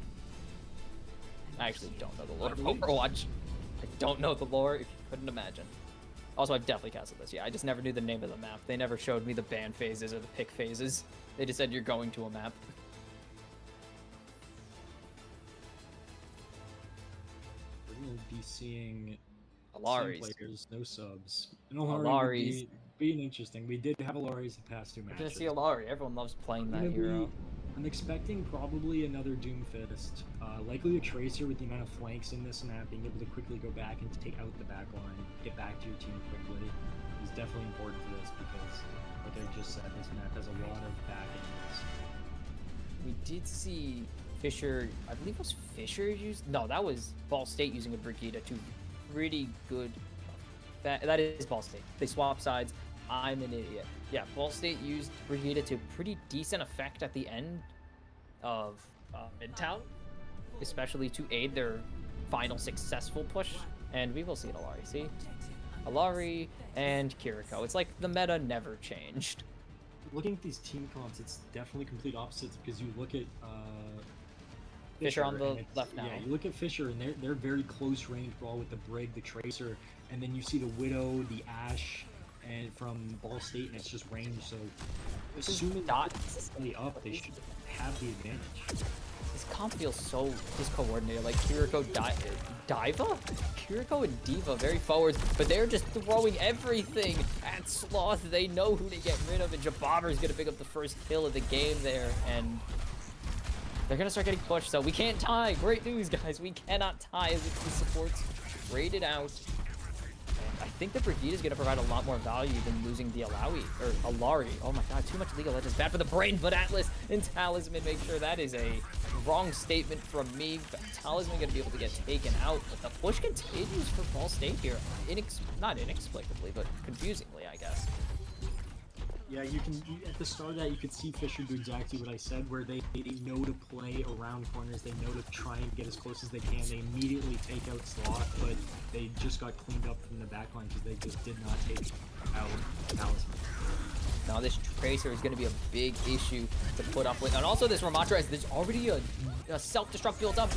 I actually don't know the lore of Overwatch. I don't know the lore, if you couldn't imagine. Also, I've definitely casted this. Yeah, I just never knew the name of the map. They never showed me the ban phases or the pick phases. They just said you're going to a map. We're going to be seeing Alari's players, no subs. And Alari's being interesting. We did have Alari's the past 2 matches. We're gonna see Alari. Everyone loves playing that hero. I'm expecting probably another Doomfist. Likely a Tracer with the amount of flanks in this map, being able to quickly go back and take out the back line, get back to your team quickly, is definitely important for this because, like I just said, this map has a lot of back angles. We did see Fisher, I believe it was Fisher used? No, that was Ball State using a Brigida to pretty good. That is Ball State. They swap sides. I'm an idiot. Yeah, Ball State used Brigida to pretty decent effect at the end of Midtown, especially to aid their final successful push. And we will see it, Alari. See? Alari and Kiriko. It's like the meta never changed. Looking at these team comps, it's definitely complete opposites because you look at Fisher on the left now. Yeah, you look at Fisher and they're very close range brawl with the Brig, the Tracer, and then you see the Widow, the Ashe, and from Ball State, and it's just range. So assuming that stay up, they should have the advantage. This comp feels so discoordinated. Like Kiriko, Diva? Kiriko and Diva very forwards, but they're just throwing everything at Sloth. They know who to get rid of, and Jabobber's gonna pick up the first kill of the game there, and they're gonna start getting pushed. So we can't tie. Great news, guys. We cannot tie as if the support's traded out. And I think the Brigida is going to provide a lot more value than losing the Alari. Oh my god, too much League of Legends. Bad for the brain, but Atlas and Talisman make sure that is a wrong statement from me. But Talisman going to be able to get taken out, but the push continues for Ball State here. Not inexplicably, but confusingly, I guess. Yeah, at the start of that, you could see Fisher do exactly what I said, where they know to play around corners, they know to try and get as close as they can. They immediately take out Sloth, but they just got cleaned up from the backline because they just did not take out Talisman. Now this Tracer is going to be a big issue to put up with. And also this Ramatra, there's already a self-destruct built up.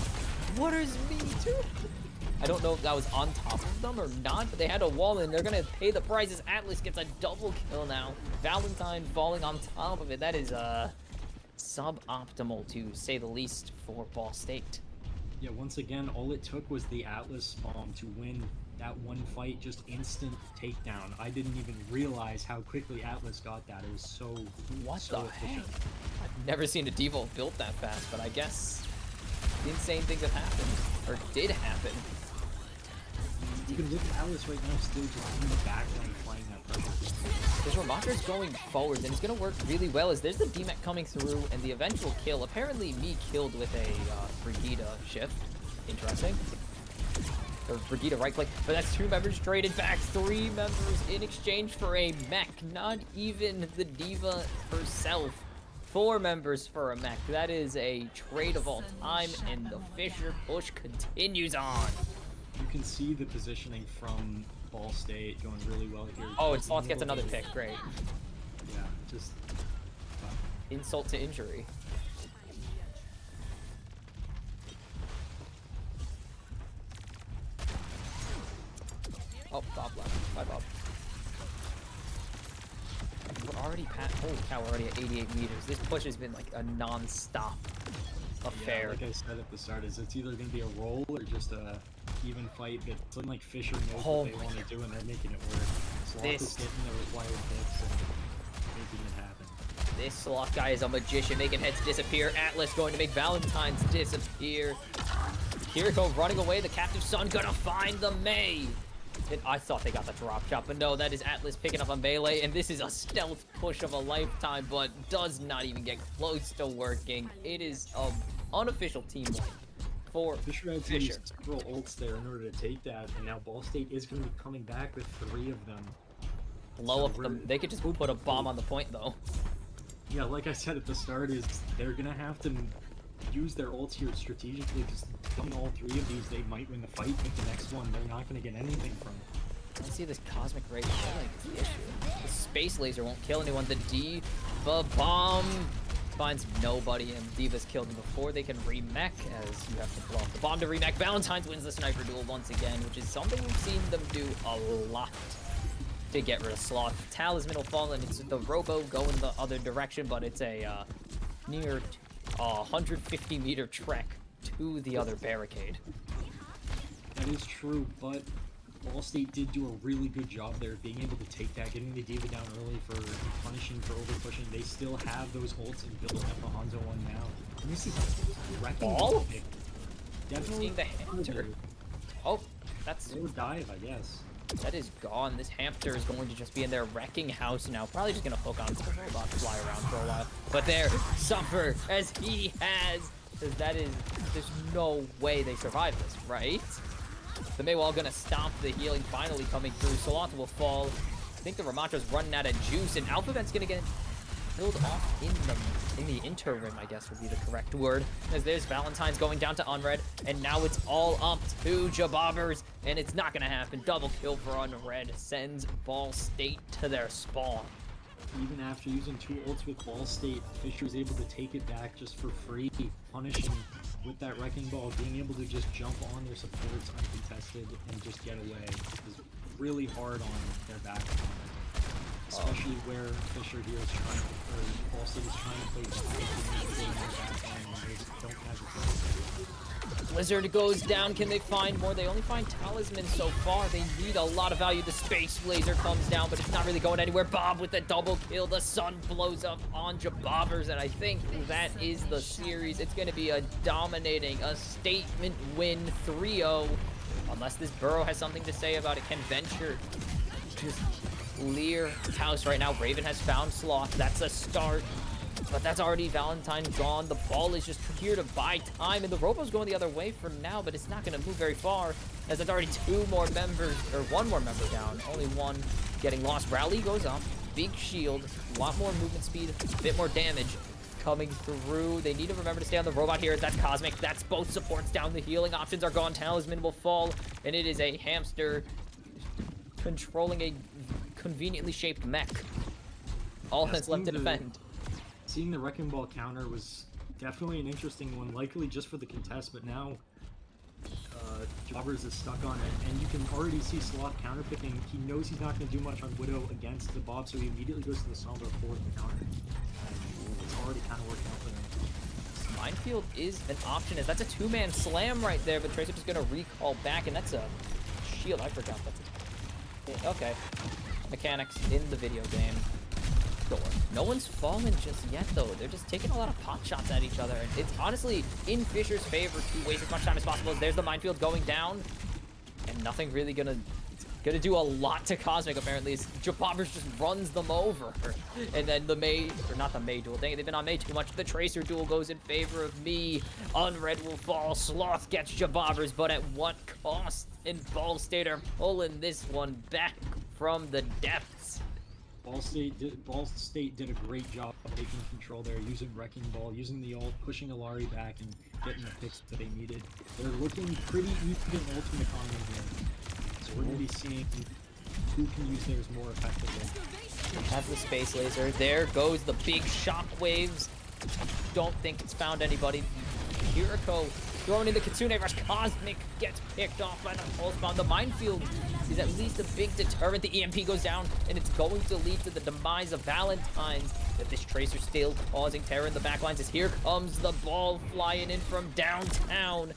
What is me too? I don't know if that was on top of them or not, but they had a wall and they're going to pay the prices. Atlas gets a double kill now. Valentine falling on top of it. That is suboptimal to say the least for Ball State. Yeah, once again, all it took was the Atlas bomb to win that one fight, just instant takedown. I didn't even realize how quickly Atlas got that. It was so efficient. I've never seen a Devo built that fast, but I guess insane things have happened, or did happen. You can look at Atlas right now still just in the background applying that pressure. This Ramatra's going forward, and it's going to work really well as there's the DMAC coming through and the eventual kill. Apparently me killed with a Brigida shift. Interesting. Or Brigida right click, but that's 2 members traded back, 3 members in exchange for a mech. Not even the Diva herself. 4 members for a mech. That is a trade of all time, and the Fisher push continues on. You can see the positioning from Ball State going really well here. Oh, and Sloth gets another pick. Great. Yeah, just insult to injury. Oh, Bob left. Bye, Bob. We're already holy cow, we're already at 88 meters. This push has been like a non-stop affair. Yeah, like I said at the start, it's either going to be a roll or just a even fight. But it's looking like Fisher knows what they want to do, and they're making it work. Sloth is getting the required hits and making it happen. This Sloth guy is a magician, making heads disappear. Atlas going to make Valentine's disappear. Kiriko running away. The captive son gonna find the May. I thought they got the drop shot, but no, that is Atlas picking up on Melee, and this is a stealth push of a lifetime, but does not even get close to working. It is an unofficial team wipe for Fisher had to use several ults there in order to take that, and now Ball State is going to be coming back with 3 of them. Blow up them. They could just put a bomb on the point, though. Yeah, like I said at the start, is they're going to have to use their ults here strategically, because killing all 3 of these, they might win the fight, but the next one, they're not going to get anything from it. Let's see this Cosmic Ray killing is the issue. The Space Laser won't kill anyone. The Diva Bomb finds nobody, and Diva's killed them before they can remech, as you have to blow up the bomb to remech. Valentine's wins the Sniper Duel once again, which is something we've seen them do a lot to get rid of Sloth. Talisman will fall, and it's the Robo going the other direction, but it's a near 150-meter trek to the other barricade. That is true, but Ball State did do a really good job there being able to take that, getting the Diva down early for punishing, for over-pushing. They still have those ults and building up the Hanzo one now. Let me see the wrecking ball? Definitely seeing the hamster. Oh, that's... Or dive, I guess. That is gone. This hamster is going to just be in their wrecking house now. Probably just going to hook on to the robot, fly around for a while. But there, suffer as he has. Because that is... There's no way they survive this, right? The Maywall going to stop the healing finally coming through. Sloth will fall. I think the Ramatra's running out of juice. And Alphabet's going to get killed off in the interim, I guess would be the correct word. As there's Valentine's going down to Unred, and now it's all up to Jabobbers, and it's not gonna happen. Double kill for Unred sends Ball State to their spawn. Even after using 2 ults with Ball State, Fisher is able to take it back just for free, punishing with that Wrecking Ball, being able to just jump on their supports uncontested and just get away is really hard on their back. Especially where Fisher here is trying to, or Ball State is trying to play they don't have a Blizzard goes down. Can they find more? They only find Talisman so far. They need a lot of value. The Space Laser comes down, but it's not really going anywhere. Bob with the double kill. The sun blows up on Jabobbers, and I think that is the series. It's going to be a dominating, a statement win 3-0. Unless this Burrow has something to say about it, can Venture just clear house right now? Raven has found Sloth. That's a start. But that's already Valentine gone. The ball is just here to buy time. And the Robo's going the other way for now, but it's not going to move very far, as there's already two more members, or one more member down. Only one getting lost. Rally goes up. Big shield. A lot more movement speed. A bit more damage coming through. They need to remember to stay on the robot here. That's Cosmic. That's both supports down. The healing options are gone. Talisman will fall. And it is a hamster controlling a conveniently shaped mech. All that's left to defend. Seeing the Wrecking Ball counter was definitely an interesting one, likely just for the contest, but now Jobbers is stuck on it, and you can already see Sloth counterpicking. He knows he's not going to do much on Widow against the Bob, so he immediately goes to the Sombra for the counter. It's already kind of working out for him. Minefield is an option, as that's a two-man slam right there, but Tracer is going to recall back, and that's a shield. I forgot that's a... Okay. Mechanics in the video game. No one's fallen just yet, though. They're just taking a lot of pot shots at each other. And it's honestly in Fisher's favor to waste as much time as possible. There's the minefield going down, and nothing really gonna do a lot to Cosmic, apparently. Jabobbers just runs them over. And then the May, or not the May duel, dang it, they've been on May too much. The Tracer duel goes in favor of me. Unred will fall. Sloth gets Jabobbers, but at what cost? And Ball State are pulling this one back from the depths. Ball State did a great job of taking control there, using Wrecking Ball, using the ult, pushing Alari back, and getting the picks that they needed. They're looking pretty even ultimate economy here. So we're going to be seeing who can use theirs more effectively. They have the Space Laser. There goes the big shockwaves. Don't think it's found anybody. Kiriko throwing in the Kitsune Rush. Cosmic gets picked off by the Pulse Bomb. The Minefield is at least a big deterrent. The EMP goes down, and it's going to lead to the demise of Valentine's. If this Tracer still causing terror in the backlines, as here comes the ball flying in from downtown.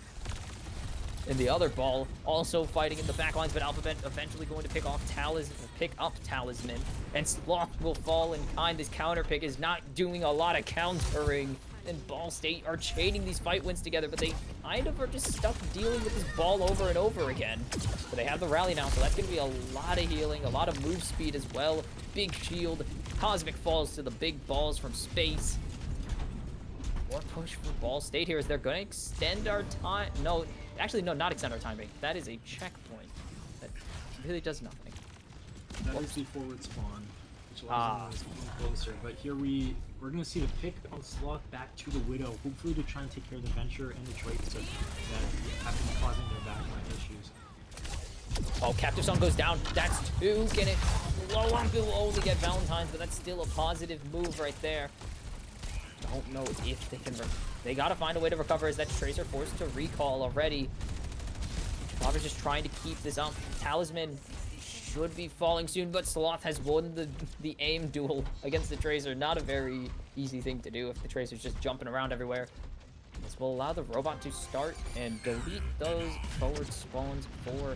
And the other ball also fighting in the backlines, but Alphabet eventually going to pick up Talisman. And Sloth will fall in kind. This counter pick is not doing a lot of countering. And Ball State are chaining these fight wins together, but they kind of are just stuck dealing with this ball over and over again. But they have the rally now, so that's going to be a lot of healing, a lot of move speed as well. Big shield. Cosmic falls to the big balls from space. More push for Ball State here, as they're going to extend our time. No, actually, no, not extend our timing. That is a checkpoint. That really does nothing. That is the forward spawn, which allows them to move closer. But here we're going to see the pick of Sloth back to the Widow, hopefully to try and take care of the Venture and the Tracer that have been causing their backline issues. Oh, Captive Song goes down. That's two. Get it. Low on will only get Valentine's, but that's still a positive move right there. Don't know if they can... They got to find a way to recover, as that Tracer forced to recall already. Bobber's just trying to keep this up. Talisman should be falling soon, but Sloth has won the aim duel against the Tracer. Not a very easy thing to do if the Tracer's just jumping around everywhere. This will allow the robot to start and delete those forward spawns for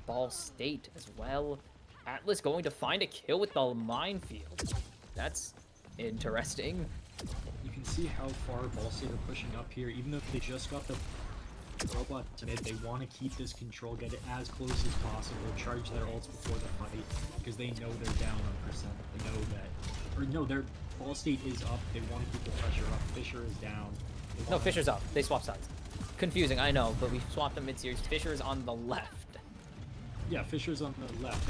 Ball State as well. Atlas going to find a kill with the minefield. That's interesting. You can see how far Ball State are pushing up here. Even though they just got the robot to mid, they want to keep this control, get it as close as possible, charge their ults before the fight, because they know they're down on percent. They know that, or no, their Ball State is up. They want to keep the pressure up. Fisher is down. No, Fisher's up. They swap sides. Confusing, I know, but we swapped them mid-series. Fisher is on the left. Yeah, Fisher's on the left.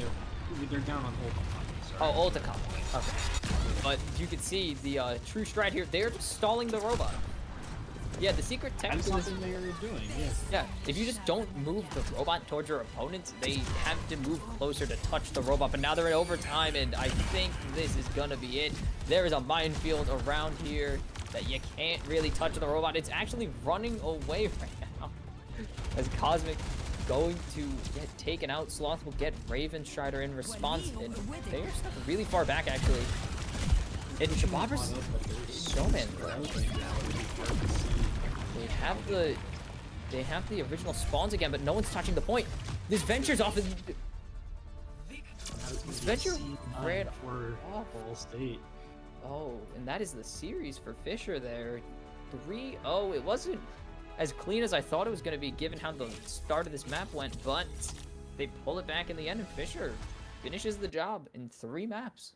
They're down on ult. Oh, ult account. Okay. But you can see the true strat here. They're just stalling the robot. Yeah, the secret tech is something they are doing. Yes. Yeah, if you just don't move the robot towards your opponents, they have to move closer to touch the robot. But now they're in overtime, and I think this is gonna be it. There is a minefield around here that you can't really touch the robot. It's actually running away right now. As Cosmic going to get taken out, Sloth will get Raven Strider in response, and they're stuck really far back actually. And Jabobbers, Showman, they have the original spawns again, but no one's touching the point. This Venture's off. This Venture ran off. Ball State. Oh, and that is the series for Fisher there. 3-0. It wasn't as clean as I thought it was going to be given how the start of this map went, but they pull it back in the end, and Fisher finishes the job in 3 maps.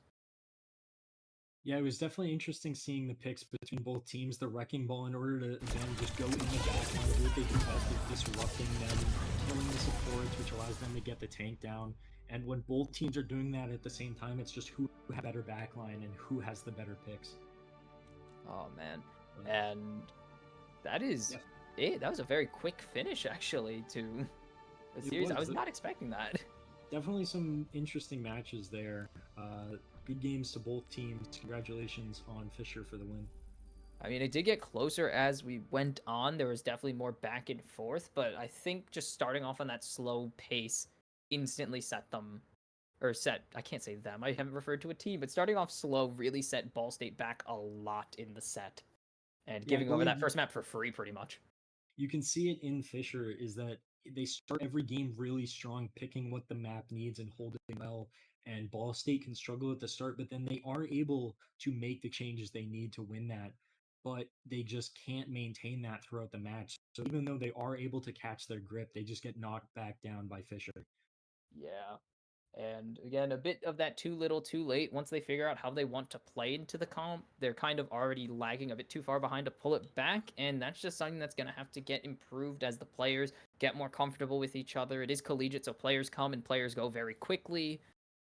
Yeah, it was definitely interesting seeing the picks between both teams. The wrecking ball in order to again just go in the backline, do what they do best of disrupting them, killing the supports, which allows them to get the tank down. And when both teams are doing that at the same time, it's just who has better backline and who has the better picks. Oh man, and that is it. That was a very quick finish actually to the series. I was not expecting that. Definitely some interesting matches there. Good games to both teams. Congratulations on Fisher for the win. I mean, it did get closer as we went on. There was definitely more back and forth, but I think just starting off on that slow pace instantly set them, or set, I can't say them, I haven't referred to a team, but starting off slow really set Ball State back a lot in the set and giving over that first map for free pretty much. You can see it in Fisher is that they start every game really strong, picking what the map needs and holding well. And Ball State can struggle at the start, but then they are able to make the changes they need to win that. But they just can't maintain that throughout the match. So even though they are able to catch their grip, they just get knocked back down by Fisher. Yeah. And again, a bit of that too little too late. Once they figure out how they want to play into the comp, they're kind of already lagging a bit too far behind to pull it back. And that's just something that's going to have to get improved as the players get more comfortable with each other. It is collegiate, so players come and players go very quickly.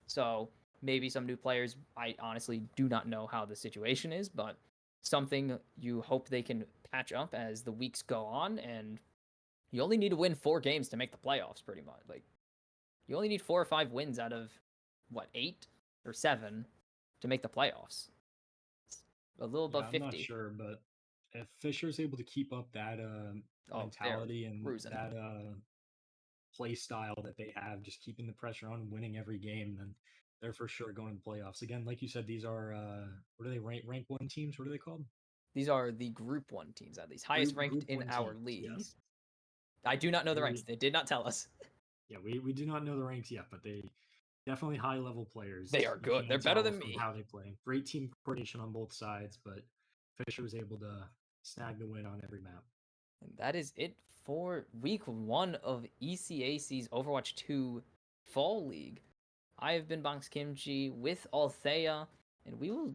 So maybe some new players, I honestly do not know how the situation is, but something you hope they can patch up as the weeks go on. And you only need to win 4 games to make the playoffs, pretty much. Like, you only need 4 or 5 wins out of, what, 8 or 7 to make the playoffs. It's a little above 50. I'm not sure, but if Fisher's able to keep up that mentality and that play style that they have, just keeping the pressure on, winning every game, then they're for sure going to the playoffs. Again, like you said, these are what are they rank 1 teams? What are they called? These are the Group 1 teams, at least. Highest ranked in our teams, league. Yes. I do not know the ranks. They did not tell us. Yeah, we do not know the ranks yet, but they definitely high level players. They are good. They're better than me. How they play. Great team coordination on both sides, but Fisher was able to snag the win on every map. And that is it for week 1 of ECAC's Overwatch 2 Fall League. I have been Bonks Kimchi with Althea, and we will